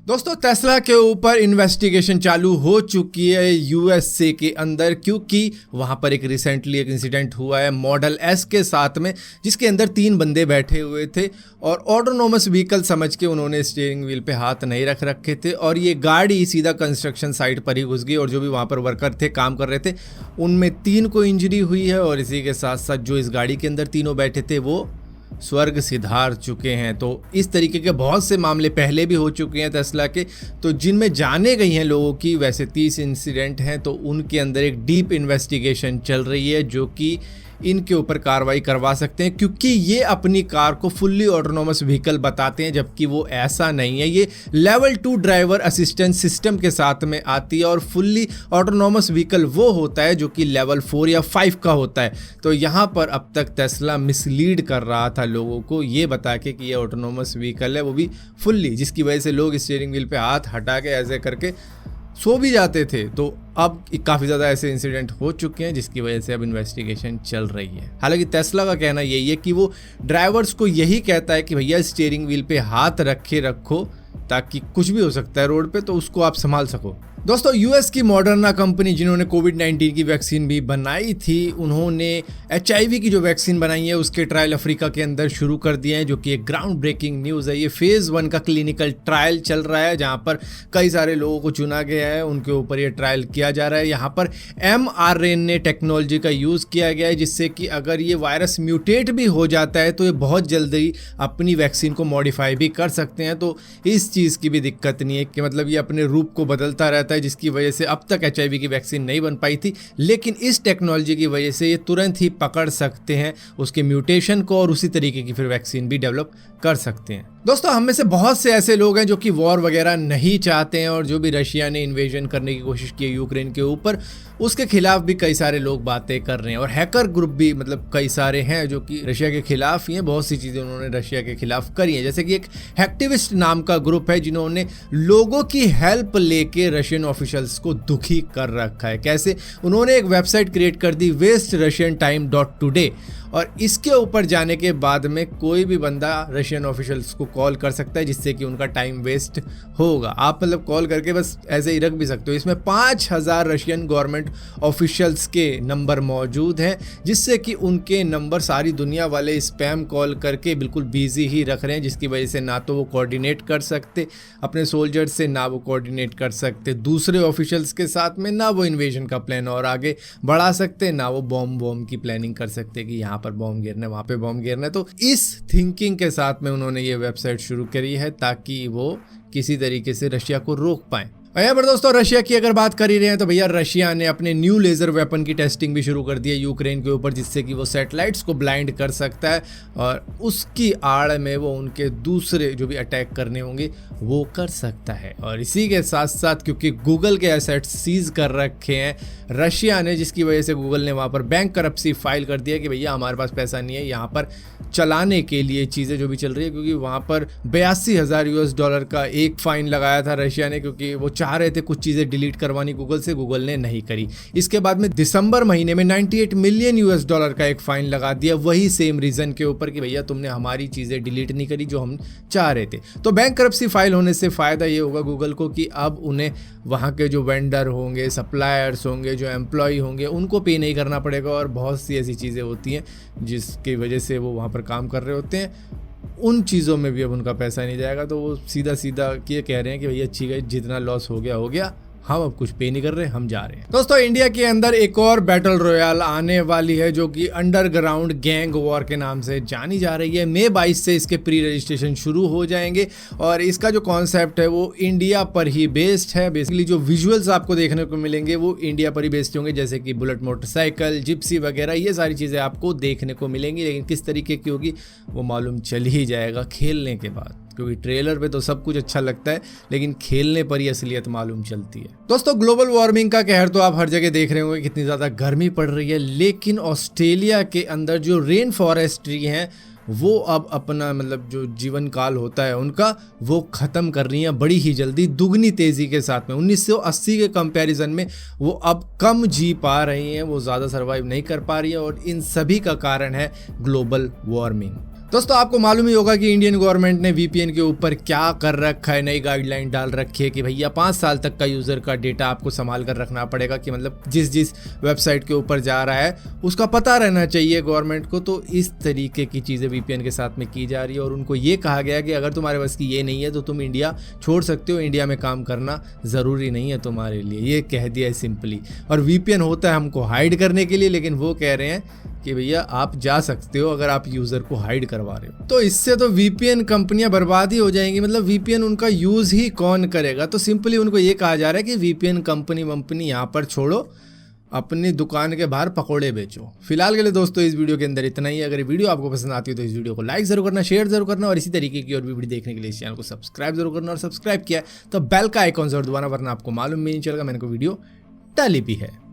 दोस्तों टेस्ला के ऊपर इन्वेस्टिगेशन चालू हो चुकी है यूएसए के अंदर, क्योंकि वहां पर एक रिसेंटली एक इंसिडेंट हुआ है मॉडल एस के साथ में, जिसके अंदर 3 बंदे बैठे हुए थे और ऑटोनोमस व्हीकल समझ के उन्होंने स्टीयरिंग व्हील पे हाथ नहीं रख रखे थे और ये गाड़ी सीधा कंस्ट्रक्शन साइट पर ही घुस गई और जो भी वहां पर वर्कर थे, काम कर रहे थे, उनमें 3 को इंजरी हुई है और इसी के साथ साथ जो इस गाड़ी के अंदर तीनों बैठे थे वो स्वर्ग सिधार चुके हैं। तो इस तरीके के बहुत से मामले पहले भी हो चुके हैं टेस्ला के, तो जिनमें जाने गई हैं लोगों की वैसे 30 इंसिडेंट हैं, तो उनके अंदर एक डीप इन्वेस्टिगेशन चल रही है जो कि इनके ऊपर कार्रवाई करवा सकते हैं, क्योंकि ये अपनी कार को फुल्ली ऑटोनोमस व्हीकल बताते हैं, जबकि वो ऐसा नहीं है। ये लेवल 2 ड्राइवर असिस्टेंस सिस्टम के साथ में आती है और फुल्ली ऑटोनोमस व्हीकल वो होता है जो कि लेवल 4 या 5 का होता है। तो यहाँ पर अब तक टेस्ला मिसलीड कर रहा था लोगों को ये बता के कि ये ऑटोनोमस व्हीकल है, वो भी फुल्ली, जिसकी वजह से लोग स्टीयरिंग व्हील पे हाथ हटा के ऐसे करके सो भी जाते थे। तो अब काफ़ी ज़्यादा ऐसे इंसिडेंट हो चुके हैं जिसकी वजह से अब इन्वेस्टिगेशन चल रही है। हालांकि टेस्ला का कहना यही है कि वो ड्राइवर्स को यही कहता है कि भैया स्टीयरिंग व्हील पे हाथ रखो ताकि कुछ भी हो सकता है रोड पे, तो उसको आप संभाल सको। दोस्तों यूएस की मॉडर्ना कंपनी जिन्होंने कोविड-19 की वैक्सीन भी बनाई थी, उन्होंने HIV की जो वैक्सीन बनाई है उसके ट्रायल अफ्रीका के अंदर शुरू कर दिए हैं, जो कि एक ग्राउंड ब्रेकिंग न्यूज़ है। ये फेज़ 1 का क्लिनिकल ट्रायल चल रहा है जहां पर कई सारे लोगों को चुना गया है, उनके ऊपर ये ट्रायल किया जा रहा है। यहाँ पर mRNA टेक्नोलॉजी का यूज़ किया गया है, जिससे कि अगर ये वायरस म्यूटेट भी हो जाता है तो ये बहुत जल्दी अपनी वैक्सीन को मॉडिफाई भी कर सकते हैं। तो इस चीज़ की भी दिक्कत नहीं है कि मतलब ये अपने रूप को बदलता रहता है, जिसकी वजह से अब तक HIV की वैक्सीन नहीं बन पाई थी, लेकिन इस टेक्नोलॉजी की वजह से ये तुरंत ही पकड़ सकते हैं उसके म्यूटेशन को और उसी तरीके की फिर वैक्सीन भी डेवलप कर सकते हैं। दोस्तों हम में से बहुत से ऐसे लोग हैं जो कि वॉर वगैरह नहीं चाहते हैं और जो भी रशिया ने इन्वेजन करने की कोशिश की है यूक्रेन के ऊपर, उसके खिलाफ भी कई सारे लोग बातें कर रहे हैं और हैकर ग्रुप भी मतलब कई सारे हैं जो कि रशिया के खिलाफ ही हैं। बहुत सी चीज़ें उन्होंने रशिया के खिलाफ करी हैं, जैसे कि एक हैक्टिविस्ट नाम का ग्रुप है जिन्होंने लोगों की हेल्प लेके रशियन ऑफिशियल्स को दुखी कर रखा है। कैसे? उन्होंने एक वेबसाइट क्रिएट कर दी wasterussiantime.today और इसके ऊपर जाने के बाद में कोई भी बंदा रशियन ऑफिशियल्स को कॉल कर सकता है, जिससे कि उनका टाइम वेस्ट होगा। आप मतलब कॉल करके बस ऐसे ही रख भी सकते हो। इसमें 5000 रशियन गवर्नमेंट ऑफिशियल्स के नंबर मौजूद हैं, जिससे कि उनके नंबर सारी दुनिया वाले स्पैम कॉल करके बिल्कुल बिजी ही रख रहे हैं, जिसकी वजह से ना तो वो कोऑर्डिनेट कर सकते अपने सोल्जर्स से, ना वो कोऑर्डिनेट कर सकते दूसरे ऑफिशियल्स के साथ में, ना वो इन्वेजन का प्लान और आगे बढ़ा सकते, ना वो बॉम्ब की प्लानिंग कर सकते कि यहाँ पर बॉम्ब गिरना है, वहाँ पे बॉम्ब गिरना है। तो इस थिंकिंग के साथ में उन्होंने ये वेबसाइट शुरू करी है ताकि वो किसी तरीके से रशिया को रोक पाएं। यहाँ पर दोस्तों रशिया की अगर बात कर ही रहे हैं तो भैया रशिया ने अपने न्यू लेज़र वेपन की टेस्टिंग भी शुरू कर दी है यूक्रेन के ऊपर, जिससे कि वो सैटेलाइट्स को ब्लाइंड कर सकता है और उसकी आड़ में वो उनके दूसरे जो भी अटैक करने होंगे वो कर सकता है। और इसी के साथ साथ क्योंकि गूगल के एसेट्स सीज कर रखे हैं रशिया ने, जिसकी वजह से गूगल ने वहाँ पर बैंक करप्सी फाइल कर दिया कि भैया हमारे पास पैसा नहीं है यहाँ पर चलाने के लिए चीज़ें जो भी चल रही है, क्योंकि वहाँ पर $82,000 का एक फ़ाइन लगाया था रशिया ने, क्योंकि वो चाह रहे थे कुछ चीज़ें डिलीट करवानी गूगल से, गूगल ने नहीं करी। इसके बाद में दिसंबर महीने में $98 मिलियन का एक फ़ाइन लगा दिया वही सेम रीज़न के ऊपर कि भैया तुमने हमारी चीज़ें डिलीट नहीं करी जो हम चाह रहे थे। तो बैंक करप्सी फाइल होने से फ़ायदा ये होगा गूगल को कि अब उन्हें वहाँ के जो वेंडर होंगे, सप्लायर्स होंगे, जो एम्प्लॉय होंगे, उनको पे नहीं करना पड़ेगा और बहुत सी ऐसी चीज़ें होती हैं जिसकी वजह से वो वहाँ पर काम कर रहे होते हैं, उन चीज़ों में भी अब उनका पैसा नहीं जाएगा। तो वो सीधा ये कह रहे हैं कि भैया ठीक है, जितना लॉस हो गया, हम अब कुछ पे नहीं कर रहे, हम जा रहे हैं। दोस्तों इंडिया के अंदर एक और बैटल रॉयल आने वाली है जो कि अंडरग्राउंड गैंग वॉर के नाम से जानी जा रही है। मई 22 से इसके प्री रजिस्ट्रेशन शुरू हो जाएंगे और इसका जो कॉन्सेप्ट है वो इंडिया पर ही बेस्ड है। बेसिकली जो विजुअल्स आपको देखने को मिलेंगे वो इंडिया पर ही बेस्ड होंगे, जैसे कि बुलेट मोटरसाइकिल, जिप्सी वगैरह, ये सारी चीज़ें आपको देखने को मिलेंगी। लेकिन किस तरीके की होगी वो मालूम चल ही जाएगा खेलने के बाद, क्योंकि ट्रेलर पे तो सब कुछ अच्छा लगता है लेकिन खेलने पर ही असलियत मालूम चलती है। दोस्तों ग्लोबल वार्मिंग का कहर तो आप हर जगह देख रहे होंगे, कितनी ज़्यादा गर्मी पड़ रही है, लेकिन ऑस्ट्रेलिया के अंदर जो रेन फॉरेस्ट्री हैं वो अब अपना मतलब जो जीवन काल होता है उनका वो ख़त्म कर रही हैं बड़ी ही जल्दी, दुगनी तेज़ी के साथ में। 1980 के कंपैरिजन में वो अब कम जी पा रही हैं, वो ज़्यादा सर्वाइव नहीं कर पा रही है और इन सभी का कारण है ग्लोबल वार्मिंग। दोस्तों आपको मालूम ही होगा कि इंडियन गवर्नमेंट ने वीपीएन के ऊपर क्या कर रखा है, नई गाइडलाइन डाल रखी है कि भैया 5 साल तक का यूज़र का डेटा आपको संभाल कर रखना पड़ेगा, कि मतलब जिस वेबसाइट के ऊपर जा रहा है उसका पता रहना चाहिए गवर्नमेंट को। तो इस तरीके की चीज़ें वीपीएन के साथ में की जा रही है और उनको ये कहा गया कि अगर तुम्हारे पास की ये नहीं है तो तुम इंडिया छोड़ सकते हो, इंडिया में काम करना ज़रूरी नहीं है तुम्हारे लिए, ये कह दिया है सिंपली। और वीपीएन होता है हमको हाइड करने के लिए, लेकिन वो कह रहे हैं कि भैया आप जा सकते हो अगर आप यूज़र को हाइड करवा रहे हो। तो इससे तो वीपीएन कंपनियां बर्बाद ही हो जाएंगी, मतलब वीपीएन उनका यूज़ ही कौन करेगा। तो सिंपली उनको ये कहा जा रहा है कि वीपीएन कंपनी यहाँ पर छोड़ो, अपनी दुकान के बाहर पकोड़े बेचो। फिलहाल के लिए दोस्तों इस वीडियो के अंदर इतना ही। अगर ये वीडियो आपको पसंद आती है तो इस वीडियो को लाइक जरूर करना, शेयर जरूर करना और इसी तरीके की और भी वीडियो देखने के लिए इस चैनल को सब्सक्राइब जरूर करना। और सब्सक्राइब किया तो बेल का आइकॉन जरूर दबाना, वरना आपको मालूम भी नहीं चलेगा मैंने कोई वीडियो डाली भी है।